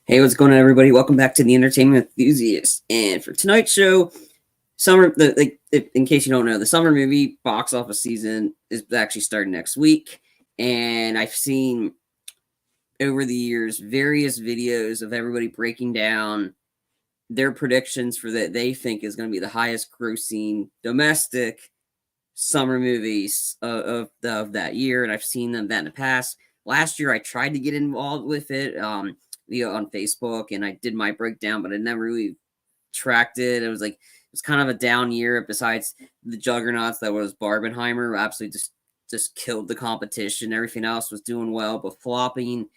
Hey, what's going on, everybody? Welcome back to the Entertainment Enthusiast. And for tonight's show, in case you don't know, the summer movie box office season is actually starting next week. And I've seen over the years various videos of everybody breaking down their predictions for that they think is going to be the highest grossing domestic summer movies of that year. And I've seen that in the past. Last year, I tried to get involved with it on Facebook, and I did my breakdown, but I never really tracked it. It was kind of a down year. Besides the juggernauts that was Barbenheimer, absolutely just killed the competition. Everything else was doing well, but flopping.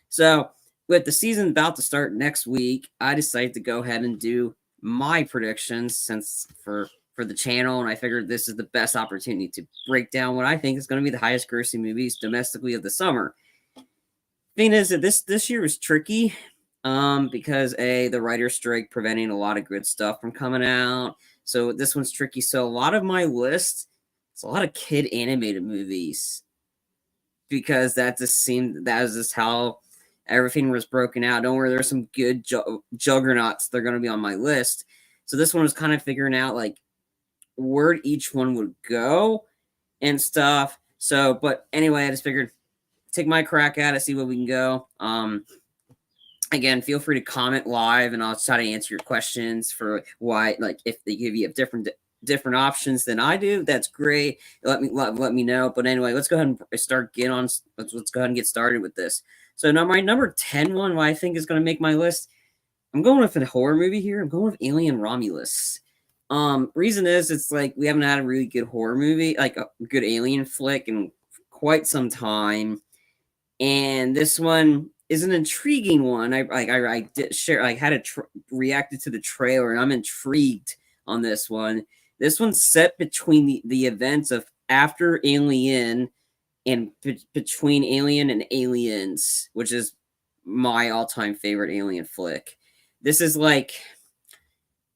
So with the season about to start next week, I decided to go ahead and do my predictions since for the channel, and I figured this is the best opportunity to break down what I think is going to be the highest grossing movies domestically of the summer. Thing is that this year was tricky because the writer's strike preventing a lot of good stuff from coming out. So this one's tricky. So a lot of my list, it's a lot of kid animated movies because that was just how everything was broken out. Don't worry, there's some good juggernauts. They're going to be on my list. So this one was kind of figuring out like where each one would go and stuff. So, but anyway, I just figured take my crack at it, see where we can go. Again, feel free to comment live, and I'll try to answer your questions for why. Like, if they give you different options than I do, that's great. Let me know. But anyway, let's go ahead and let's go ahead and get started with this. So now my number 10 one, what I think is going to make my list. I'm going with a horror movie here. I'm going with Alien Romulus. Reason is it's like we haven't had a really good horror movie, like a good alien flick in quite some time. And this one is an intriguing one. I did share, I had reacted to the trailer, and I'm intrigued on this one. This one's set between the events of after Alien and between Alien and Aliens, which is my all-time favorite alien flick. This is like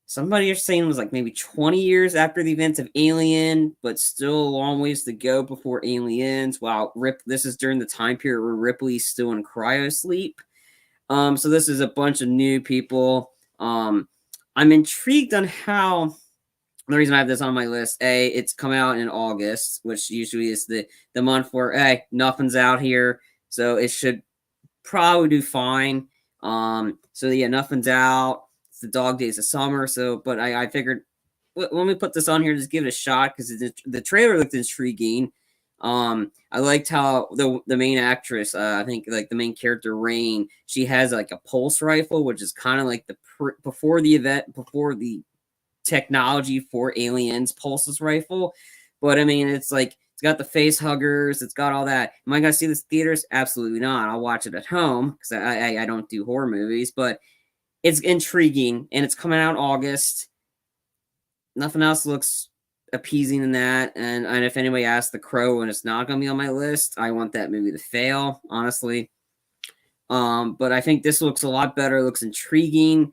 somebody is saying it was like maybe 20 years after the events of Alien, but still a long ways to go before Aliens. Wow, this is during the time period where Ripley's still in cryo sleep. So this is a bunch of new people. I'm intrigued on how. The reason I have this on my list, it's come out in August, which usually is the month where nothing's out here, so it should probably do fine. So yeah, nothing's out. It's the dog days of summer. So, but I figured let me put this on here, just give it a shot because the trailer looked intriguing. I liked how the main actress, I think like the main character Rain, she has like a pulse rifle, which is kind of like before the technology for Aliens pulses rifle. But I mean, it's like it's got the face huggers, it's got all that. Am I gonna see this in theaters? Absolutely not. I'll watch it at home because I don't do horror movies, but it's intriguing and it's coming out in August. Nothing else looks appeasing in that. And if anybody asks The Crow and it's not gonna be on my list, I want that movie to fail, honestly. But I think this looks a lot better, it looks intriguing.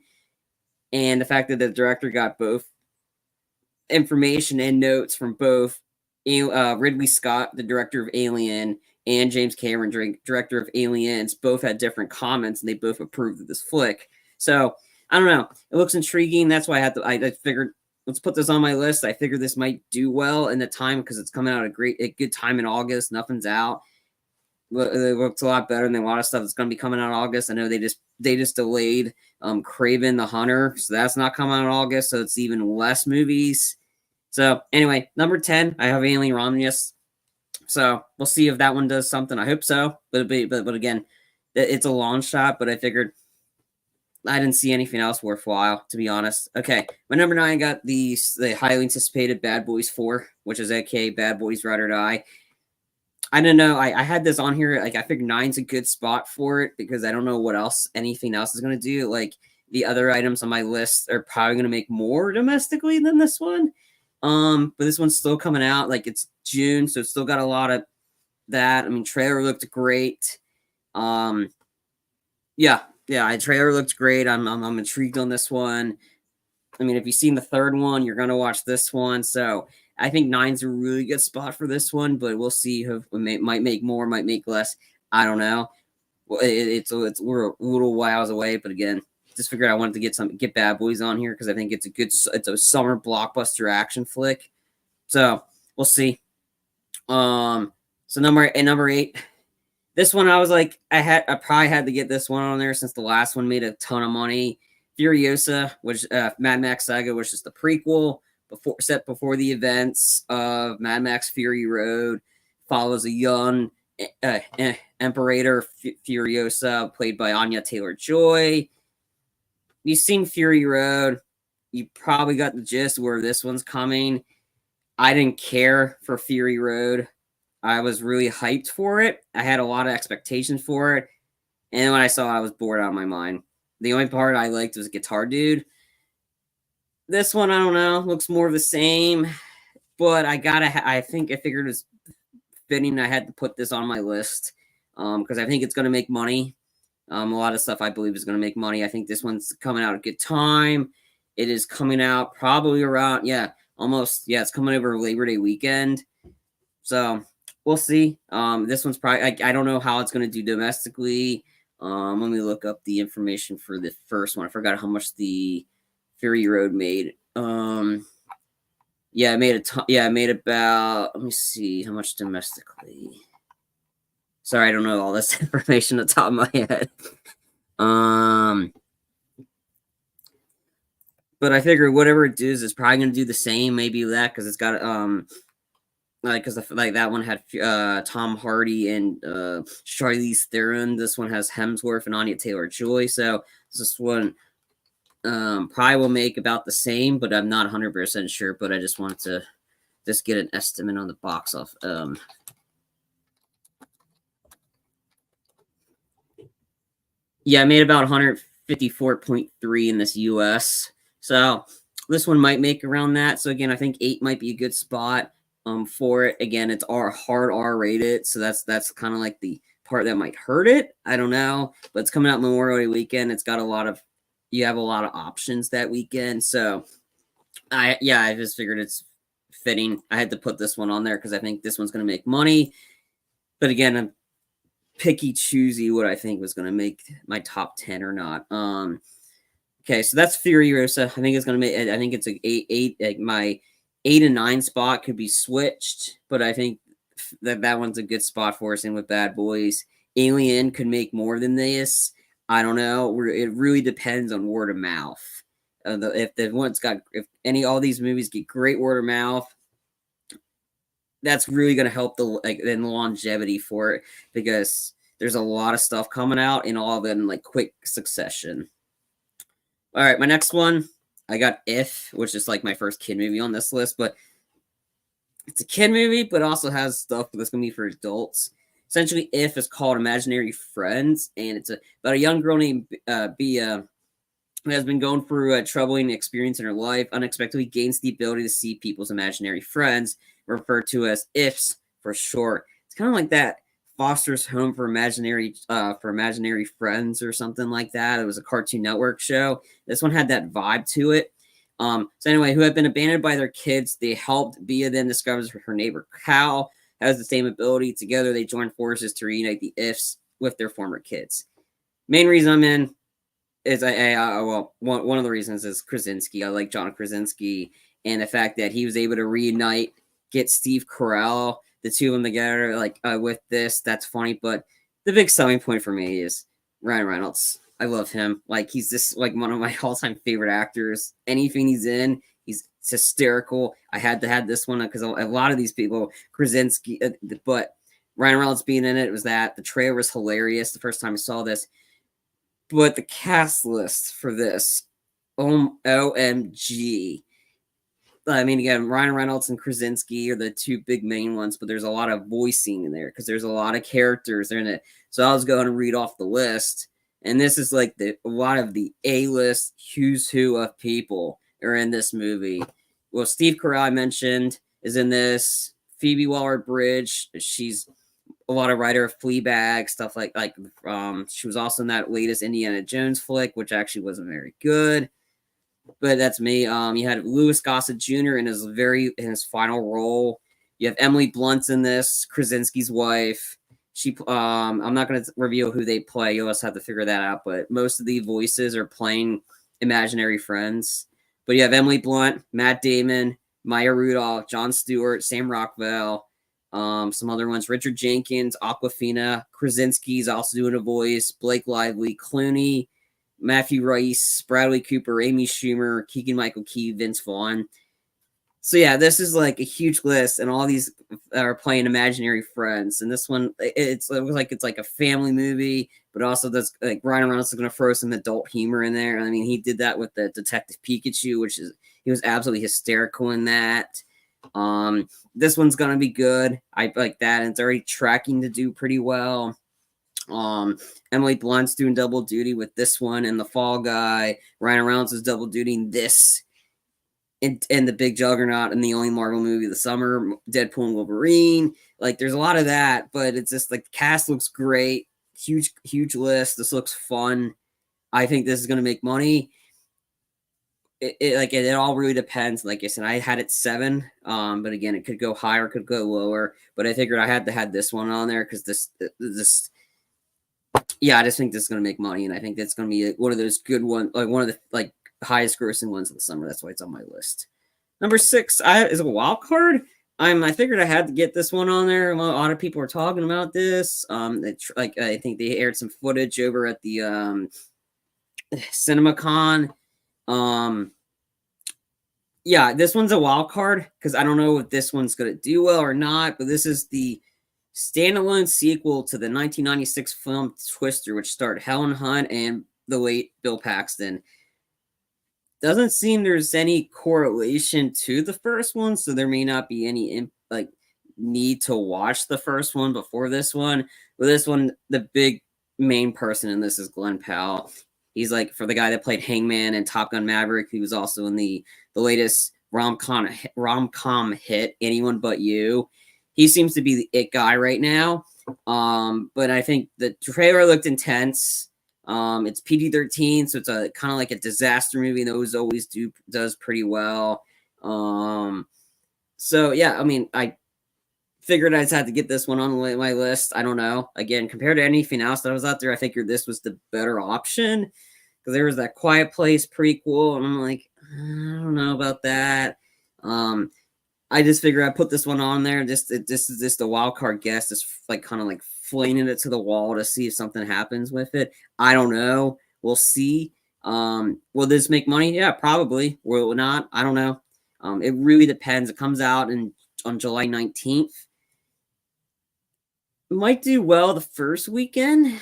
And the fact that the director got both information and notes from both Ridley Scott, the director of Alien, and James Cameron, director of Aliens, both had different comments, and they both approved of this flick. So I don't know. It looks intriguing. That's why I figured let's put this on my list. I figured this might do well in the time because it's coming out a good time in August. Nothing's out. It looks a lot better than a lot of stuff that's going to be coming out in August. I know they just delayed Kraven the Hunter, so that's not coming out in August. So it's even less movies. So anyway, number 10, I have Alien Romulus. So we'll see if that one does something. I hope so. But again, it's a long shot. But I figured I didn't see anything else worthwhile, to be honest. Okay, my number 9 got the highly anticipated Bad Boys 4, which is aka Bad Boys Ride or Die. I don't know. I had this on here. Like I figured 9's a good spot for it because I don't know anything else is going to do. Like the other items on my list are probably going to make more domestically than this one. But this one's still coming out. Like it's June, so it's still got a lot of that. I mean, trailer looked great. Yeah, trailer looked great. I'm intrigued on this one. I mean, if you've seen the third one, you're gonna watch this one. So I think 9's a really good spot for this one, but we'll see who might make more, might make less. I don't know. it's we're a little whiles away, but again, just figured I wanted to get Bad Boys on here because I think it's a summer blockbuster action flick. So we'll see. So number 8. This one I was like, I probably had to get this one on there since the last one made a ton of money. Furiosa, which Mad Max Saga, which is the prequel set before the events of Mad Max Fury Road, follows a young Imperator Furiosa, played by Anya Taylor-Joy. You've seen Fury Road. You probably got the gist where this one's coming. I didn't care for Fury Road. I was really hyped for it. I had a lot of expectations for it. And when I saw it, I was bored out of my mind. The only part I liked was Guitar Dude. This one, I don't know, looks more of the same. But I think I figured it was fitting. I had to put this on my list because I think it's going to make money. A lot of stuff I believe is going to make money. I think this one's coming out at a good time. It is coming out probably around, it's coming over Labor Day weekend. So we'll see. This one's probably, I don't know how it's going to do domestically. Let me look up the information for the first one. I forgot how much the Fury Road made. It made about, let me see how much domestically. Sorry, I don't know all this information on the top of my head. But I figure whatever it does is probably gonna do the same, maybe that because it's got that one had Tom Hardy and Charlize Theron. This one has Hemsworth and Anya Taylor-Joy. So this one probably will make about the same, but I'm not 100% sure. But I just wanted to just get an estimate on the box off. I made about 154.3 in this US. So this one might make around that. So again, I think 8 might be a good spot for it. Again, it's hard R rated, so that's kind of like the part that might hurt it. I don't know, but it's coming out Memorial Day weekend. It's got you have a lot of options that weekend. So I just figured it's fitting. I had to put this one on there because I think this one's going to make money. But again, I'm picky choosy what I think was going to make my top 10 or not. Okay, so that's Furiosa. I think it's going to make. I think it's eight. Like my 8 and 9 spot could be switched, but I think that one's a good spot for us. And with Bad Boys, Alien could make more than this. I don't know. It really depends on word of mouth. If all these movies get great word of mouth, that's really going to help the longevity for it because there's a lot of stuff coming out in all of them like quick succession. All right, my next one, I got If, which is like my first kid movie on this list, but it's a kid movie, but also has stuff that's going to be for adults. Essentially, If is called Imaginary Friends, and it's about a young girl named Bia who has been going through a troubling experience in her life, unexpectedly gains the ability to see people's imaginary friends, referred to as Ifs for short. It's kind of like that Foster's Home for Imaginary Friends or something like that. It was a Cartoon Network show. This one had that vibe to it. So anyway, who had been abandoned by their kids, they helped. Bia then discovers her neighbor Cal has the same ability. Together, they join forces to reunite the Ifs with their former kids. Main reason I'm in is one of the reasons is Krasinski. I like John Krasinski and the fact that he was able to reunite, get Steve Carell, the two of them together, with this. That's funny, but the big selling point for me is Ryan Reynolds. I love him. He's just one of my all-time favorite actors. Anything he's in, he's hysterical. I had to have this one because a lot of these people, Krasinski, but Ryan Reynolds being in it was that. The trailer was hilarious the first time I saw this. But the cast list for this, OMG. I mean, again, Ryan Reynolds and Krasinski are the two big main ones, but there's a lot of voicing in there because there's a lot of characters in it. So I was going to read off the list, and this is like a lot of the A-list who's who of people are in this movie. Well, Steve Carell, I mentioned, is in this. Phoebe Waller-Bridge, she's a lot of writer of Fleabag, stuff like she was also in that latest Indiana Jones flick, which actually wasn't very good. But that's me. You had Louis Gossett Jr. in his final role. You have Emily Blunt's in this, Krasinski's wife. I'm not going to reveal who they play. You'll just have to figure that out. But most of the voices are playing imaginary friends. But you have Emily Blunt, Matt Damon, Maya Rudolph, Jon Stewart, Sam Rockwell, some other ones, Richard Jenkins, Awkwafina, Krasinski's also doing a voice, Blake Lively, Clooney, Matthew Rice, Bradley Cooper, Amy Schumer, Keegan-Michael Key, Vince Vaughn. So yeah, this is like a huge list, and all these are playing imaginary friends. And this one, it looks like a family movie, but also that's like Ryan Reynolds is going to throw some adult humor in there. I mean, he did that with the Detective Pikachu, he was absolutely hysterical in that. This one's going to be good. I like that, and it's already tracking to do pretty well. Emily Blunt's doing double duty with this one and The Fall Guy. Ryan Reynolds is double dutying this and the big juggernaut and the only Marvel movie of the summer, Deadpool and Wolverine. Like, there's a lot of that, but it's just like the cast looks great. Huge list. This looks fun. I think this is going to make money. It all really depends. Like I said, I had it 7, but again, it could go higher, could go lower. But I figured I had to have this one on there because yeah, I just think this is going to make money, and I think that's going to be one of those good ones, like one of the highest grossing ones of the summer. That's why it's on my list. Number 6 is a wild card. I figured I had to get this one on there. A lot of people are talking about this. I think they aired some footage over at the CinemaCon. Yeah, this one's a wild card because I don't know if this one's going to do well or not, but this is the standalone sequel to the 1996 film Twister, which starred Helen Hunt and the late Bill Paxton. Doesn't seem there's any correlation to the first one, so there may not be any need to watch the first one before this one. But this one, the big main person in this is Glenn Powell. He's like, for the guy that played Hangman and Top Gun Maverick, he was also in the latest rom-com hit, Anyone But You. He seems to be the it guy right now. But I think the trailer looked intense. It's PG-13, so it's a kind of like a disaster movie. Those always does pretty well. So yeah, I mean, I figured I just had to get this one on my list. I don't know. Again, compared to anything else that was out there, I figured this was the better option because there was that Quiet Place prequel, and I'm like, I don't know about that. I just figured I'd put this one on there. This is just a wild card guess. Just like kind of like flinging it to the wall to see if something happens with it. I don't know. We'll see. Will this make money? Yeah, probably. Will it not? I don't know. It really depends. It comes out on July 19th. It might do well the first weekend,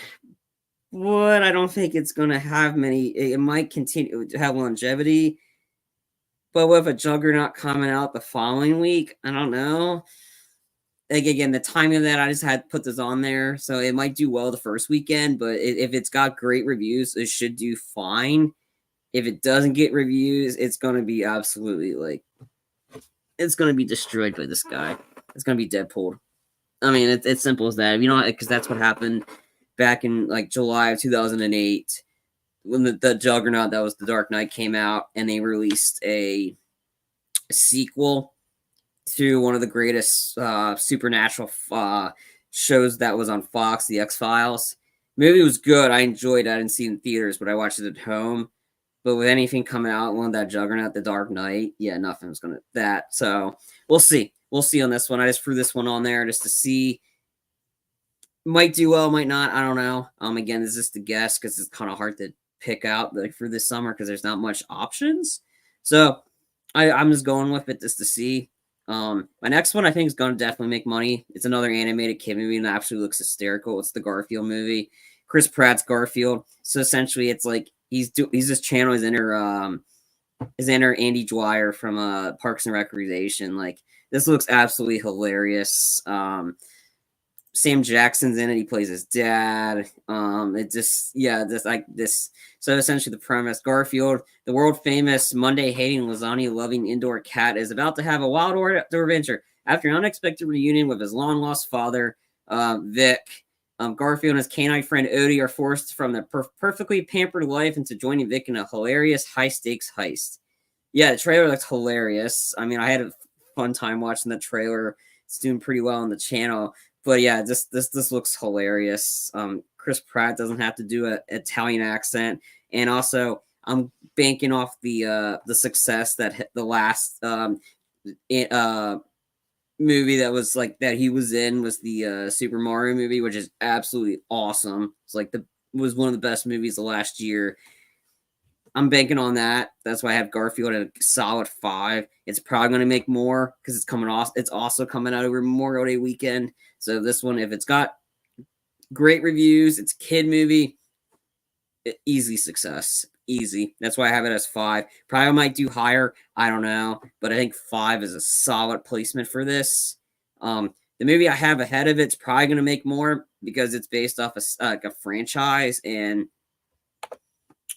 but I don't think it's going to have many. It might continue to have longevity. But with a Juggernaut coming out the following week, I don't know. Like, again, the timing of that, I just had to put this on there. So it might do well the first weekend, but if it's got great reviews, it should do fine. If it doesn't get reviews, it's going to be absolutely it's going to be destroyed by this guy. It's going to be Deadpool. I mean, it's simple as that. Because that's what happened back in July of 2008. When the Juggernaut, that was The Dark Knight, came out, and they released a sequel to one of the greatest supernatural shows that was on Fox, The X-Files. The movie was good. I enjoyed it. I didn't see it in theaters, but I watched it at home. But with anything coming out, one of that Juggernaut, The Dark Knight, yeah, nothing's going to that. So we'll see. We'll see on this one. I just threw this one on there just to see. Might do well, might not. I don't know. Again, this is just a guess because it's kind of hard to pick out for this summer because there's not much options. So I'm just going with it just to see. My next one I think is going to definitely make money. It's another animated kid movie and it absolutely looks hysterical. It's the Garfield movie. Chris Pratt's Garfield. So essentially it's like he's this channel his inner Andy Dwyer from Parks and Recreation. Like, this looks absolutely hilarious. Sam Jackson's in it. He plays his dad. So essentially the premise, Garfield, the world famous Monday hating lasagna loving indoor cat, is about to have a wild adventure after an unexpected reunion with his long lost father, Vic. Garfield and his canine friend Odie are forced from their perfectly pampered life into joining Vic in a hilarious high stakes heist. Yeah, the trailer looks hilarious. I mean, I had a fun time watching the trailer. It's doing pretty well on the channel. But yeah, this looks hilarious. Chris Pratt doesn't have to do an Italian accent, and also I'm banking off the success that the last movie that was like that he was in was the Super Mario movie, which is absolutely awesome. It's like the was one of the best movies of last year. I'm banking on that. That's why I have Garfield at a solid 5. It's probably going to make more because it's coming off. It's also coming out over Memorial Day weekend. So this one, if it's got great reviews, it's a kid movie, easy success. Easy. That's why I have it as 5. Probably might do higher. I don't know, but I think 5 is a solid placement for this. The movie I have ahead of it's probably going to make more because it's based off like a franchise, and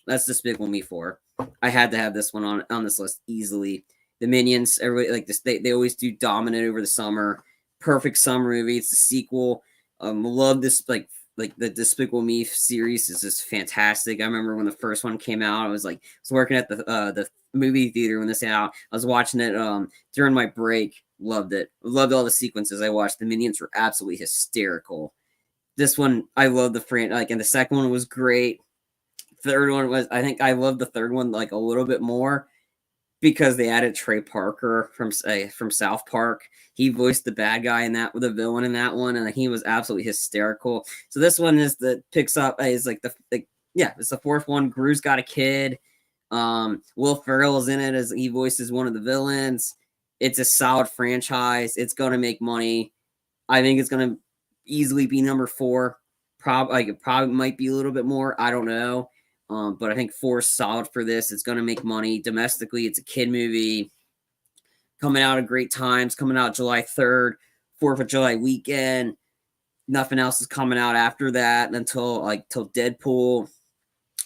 that's Despicable Me 4. I had to have this one on this list easily. The Minions, everybody like this. They always do dominant over the summer. Perfect summer movie. It's a sequel. Love this like the Despicable Me series is just fantastic. I remember when the first one came out, I was working at the movie theater when this came out. I was watching it during my break. Loved it. Loved all the sequences I watched. The Minions were absolutely hysterical. This one, I love and the second one was great. Third one was, I think I loved the third one like a little bit more because they added Trey Parker from South Park. He voiced the bad guy in that, the villain in that one, and he was absolutely hysterical. So this one is picks up is like it's the fourth one. Gru's got a kid. Will Ferrell is in it as he voices one of the villains. It's a solid franchise. It's gonna make money. I think it's gonna easily be number 4. It probably might be a little bit more. I don't know. But I think 4 is solid for this. It's going to make money domestically. It's a kid movie coming out at great times, coming out July 3rd, 4th of July weekend. Nothing else is coming out after that until till Deadpool.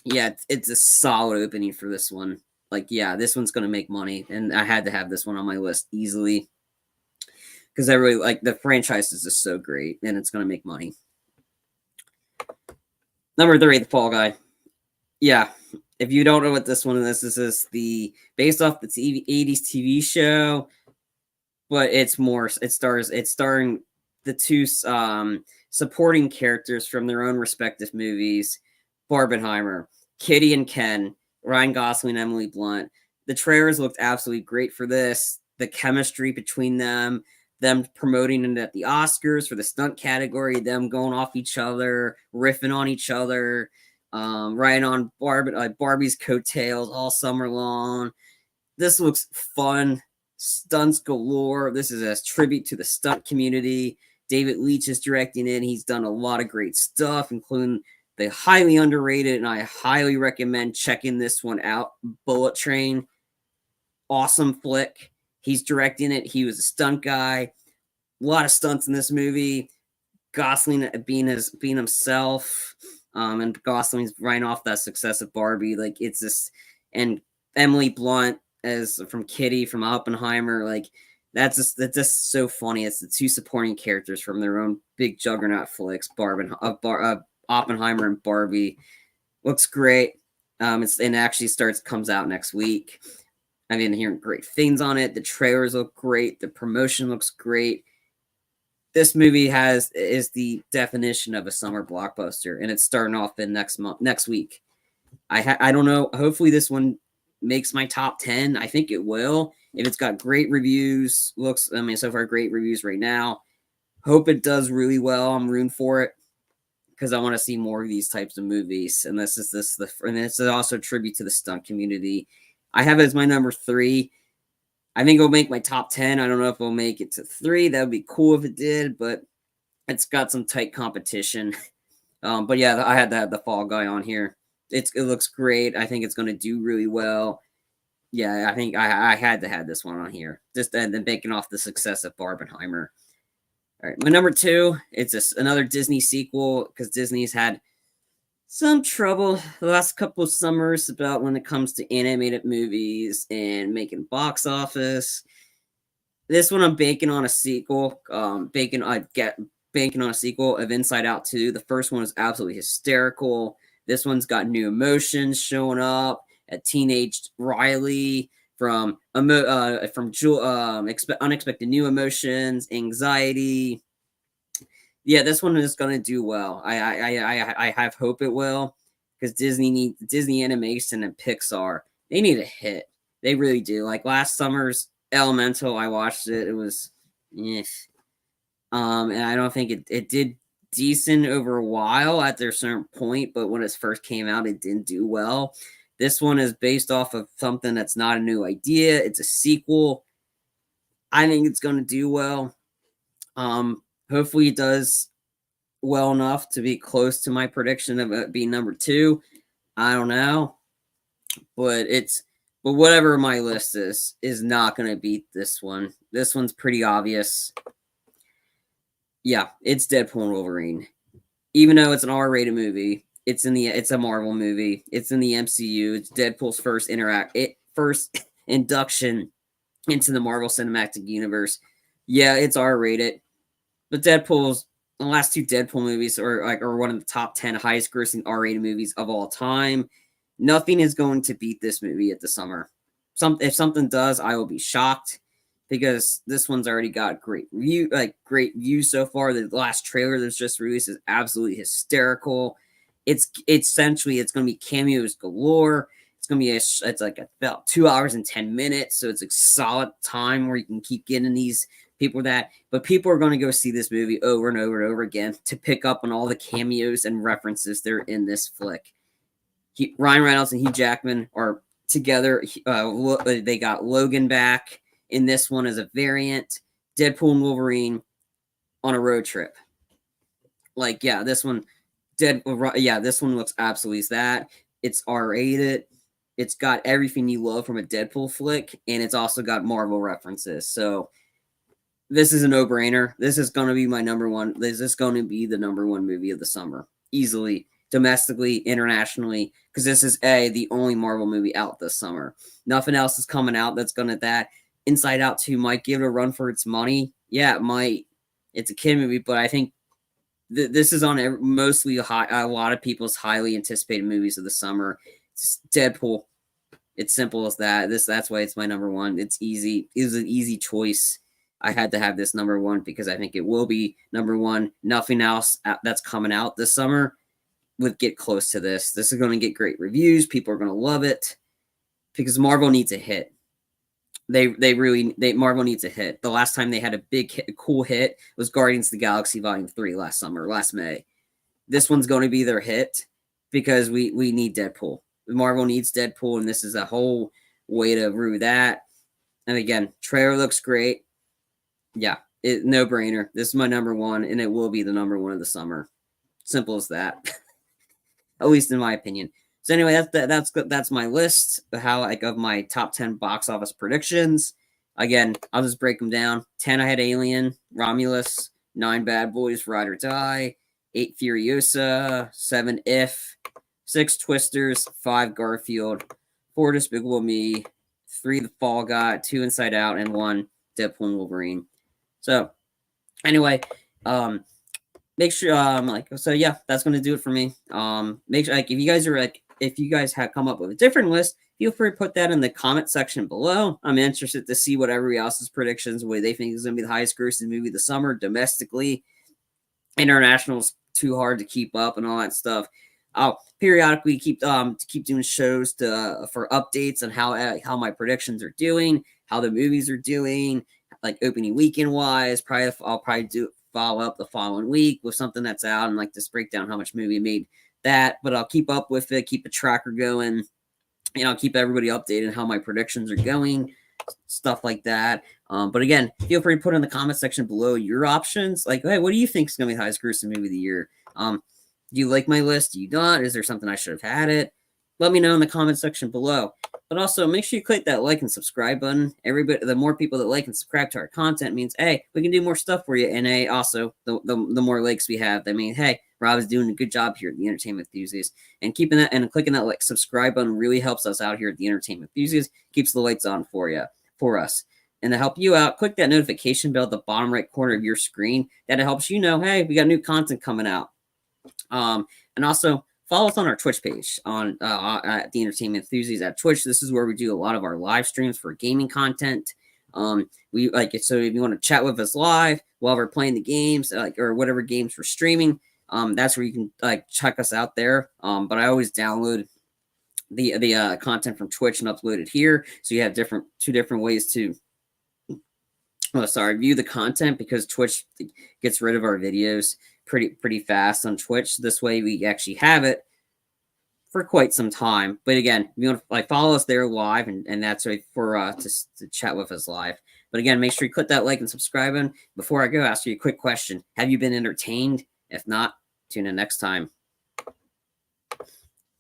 Yeah, it's a solid opening for this one. This one's going to make money, and I had to have this one on my list easily because I really like the franchise is just so great, and it's going to make money. Number 3, The Fall Guy. Yeah, if you don't know what this one is, this is based off the 80s TV show, but it's starring the 2 supporting characters from their own respective movies, Barbenheimer, Kitty and Ken, Ryan Gosling, Emily Blunt. The trailers looked absolutely great for this. The chemistry between them promoting it at the Oscars for the stunt category, them going off each other, riffing on each other. Riding on Barbie's coattails all summer long. This looks fun. Stunts galore. This is a tribute to the stunt community. David Leitch is directing it. He's done a lot of great stuff, including the highly underrated, and I highly recommend checking this one out, Bullet Train. Awesome flick. He's directing it. He was a stunt guy. A lot of stunts in this movie. Gosling being himself. And Gosling's right off that success of Barbie. It's this, and Emily Blunt as from Kitty from Oppenheimer. That's just so funny. It's the 2 supporting characters from their own big juggernaut flicks, Oppenheimer and Barbie. Looks great. Comes out next week. I've been hearing great things on it. The trailers look great. The promotion looks great. This movie is the definition of a summer blockbuster, and it's starting off in next week. I don't know. Hopefully, this one makes my top 10. I think it will. If it's got great reviews, so far great reviews right now. Hope it does really well. I'm rooting for it because I want to see more of these types of movies. And this is also a tribute to the stunt community. I have it as my number 3. I think it'll make my top 10. I don't know if it'll make it to 3. That would be cool if it did, but it's got some tight competition. But yeah, I had to have The Fall Guy on here. It looks great. I think it's going to do really well. Yeah, I think I had to have this one on here. Just and then banking off the success of Barbenheimer. All right, my number 2, it's another Disney sequel because Disney's had some trouble the last couple of summers about when it comes to animated movies and making box office. This one I'm banking on a sequel. Banking on a sequel of Inside Out 2. The first one is absolutely hysterical. This one's got new emotions showing up. A teenage Riley from unexpected new emotions, anxiety. Yeah, this one is going to do well. I have hope it will, because Disney Animation and Pixar, they need a hit. They really do. Like last summer's Elemental, I watched it. It was, eh. And I don't think it did decent over a while at their certain point, but when it first came out, it didn't do well. This one is based off of something that's not a new idea. It's a sequel. I think it's going to do well. Hopefully it does well enough to be close to my prediction of it being number 2. I don't know, but whatever my list is not going to beat this one. This one's pretty obvious. Yeah, it's Deadpool and Wolverine. Even though it's an R-rated movie, it's a Marvel movie. It's in the MCU. It's Deadpool's first induction into the Marvel Cinematic Universe. Yeah, it's R-rated, but the last 2 Deadpool movies are one of the top 10 highest grossing R-rated movies of all time. Nothing is going to beat this movie at the summer. If something does, I will be shocked, because this one's already got great views so far. The last trailer that's just released is absolutely hysterical. It's essentially going to be cameos galore. It's going to be about 2 hours and 10 minutes, so it's a solid time where you can keep getting these but people are going to go see this movie over and over and over again to pick up on all the cameos and references that are in this flick. Ryan Reynolds and Hugh Jackman are together. They got Logan back in this one as a variant. Deadpool and Wolverine on a road trip. This one looks absolutely that. It's R-rated. It's got everything you love from a Deadpool flick, and it's also got Marvel references. So this is a no-brainer. This is going to be my number one. This is going to be the number 1 movie of the summer, easily, domestically, internationally, because this is the only Marvel movie out this summer. Nothing else is coming out that's going to that. Inside Out 2 might give it a run for its money. Yeah, it might. It's a kid movie, but I think this is on mostly a lot of people's highly anticipated movies of the summer. It's Deadpool. It's simple as that. That's why it's my number 1. It's easy. It was an easy choice. I had to have this number 1 because I think it will be number 1. Nothing else that's coming out this summer would get close to this. This is going to get great reviews. People are going to love it because Marvel needs a hit. Marvel needs a hit. The last time they had a big hit, cool hit was Guardians of the Galaxy Volume 3 last May. This one's going to be their hit because we need Deadpool. Marvel needs Deadpool, and this is a whole way to rue that. And again, trailer looks great. Yeah, no brainer. This is my number 1, and it will be the number 1 of the summer. Simple as that. At least in my opinion. So anyway, that's my list of my top 10 box office predictions. Again, I'll just break them down. 10, I had Alien, Romulus. 9, Bad Boys, Ride or Die. 8, Furiosa. 7, If. 6, Twisters. 5, Garfield. 4, Despicable Me. 3, The Fall Guy. 2, Inside Out, and 1, Deadpool and Wolverine. So, anyway, make sure, that's going to do it for me. Make sure, if you guys have come up with a different list, feel free to put that in the comment section below. I'm interested to see what everybody else's predictions, what they think is going to be the highest grossing movie of the summer domestically. International's too hard to keep up and all that stuff. I'll periodically keep doing shows for updates on how my predictions are doing, how the movies are doing, like opening weekend wise. I'll probably follow up the following week with something that's out and just break down how much movie made that. But I'll keep up with it, keep a tracker going, and I'll keep everybody updated on how my predictions are going, stuff like that. But again, feel free to put in the comment section below your options. Hey, what do you think is going to be the highest grossing movie of the year? Do you like my list? Do you not? Is there something I should have had it? Let me know in the comment section below. But also, make sure you click that like and subscribe button. The more people that like and subscribe to our content means, hey, we can do more stuff for you. And also, the more likes we have, that means, hey, Rob is doing a good job here at the Entertainment Enthusiast. And clicking that subscribe button really helps us out here at the Entertainment Enthusiast. Keeps the lights on for us. And to help you out, click that notification bell at the bottom right corner of your screen. That helps you know, hey, we got new content coming out. And also, follow us on our Twitch page at the Entertainment Enthusiast at Twitch. This is where we do a lot of our live streams for gaming content. We like it. So if you want to chat with us live while we're playing the games, like, or whatever games we're streaming, that's where you can like check us out there. But I always download the content from Twitch and upload it here. So you have two different ways to view the content, because Twitch gets rid of our videos pretty fast on Twitch. This way we actually have it for quite some time. But again, if you want to like follow us there live, and that's right for to chat with us live. But again, make sure you click that like and subscribe. And before I go, ask you a quick question: have you been entertained? If not, tune in next time.